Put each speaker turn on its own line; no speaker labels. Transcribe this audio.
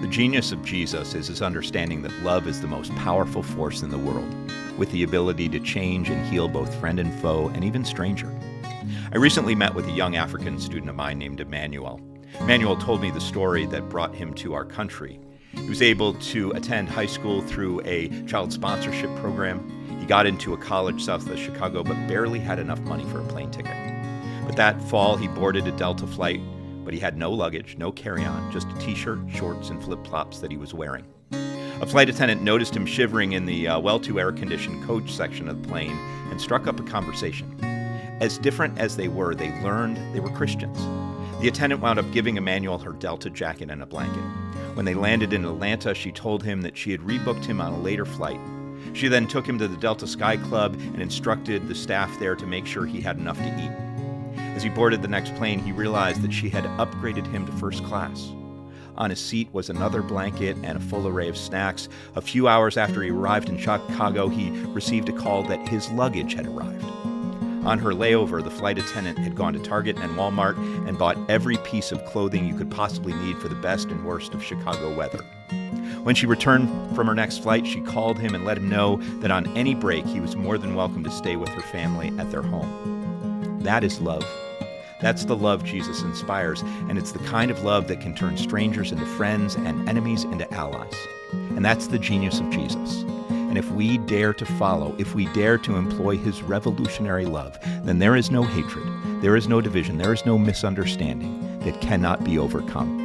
The genius of Jesus is his understanding that love is the most powerful force in the world, with the ability to change and heal both friend and foe and even stranger. I recently met with a young African student of mine named Emmanuel. Emmanuel told me the story that brought him to our country. He was able to attend high school through a child sponsorship program. He got into a college south of Chicago, but barely had enough money for a plane ticket. But that fall, he boarded a Delta flight, but he had no luggage, no carry-on, just a t-shirt, shorts, and flip-flops that he was wearing. A flight attendant noticed him shivering in the well-to-air-conditioned coach section of the plane and struck up a conversation. As different as they were, they learned they were Christians. The attendant wound up giving Emmanuel her Delta jacket and a blanket. When they landed in Atlanta, she told him that she had rebooked him on a later flight. She then took him to the Delta Sky Club and instructed the staff there to make sure he had enough to eat. As he boarded the next plane, he realized that she had upgraded him to first class. On his seat was another blanket and a full array of snacks. A few hours after he arrived in Chicago, he received a call that his luggage had arrived. On her layover, the flight attendant had gone to Target and Walmart and bought every piece of clothing you could possibly need for the best and worst of Chicago weather. When she returned from her next flight, she called him and let him know that on any break, he was more than welcome to stay with her family at their home. That is love. That's the love Jesus inspires, and it's the kind of love that can turn strangers into friends and enemies into allies. And that's the genius of Jesus. And if we dare to follow, if we dare to employ his revolutionary love, then there is no hatred, there is no division, there is no misunderstanding that cannot be overcome.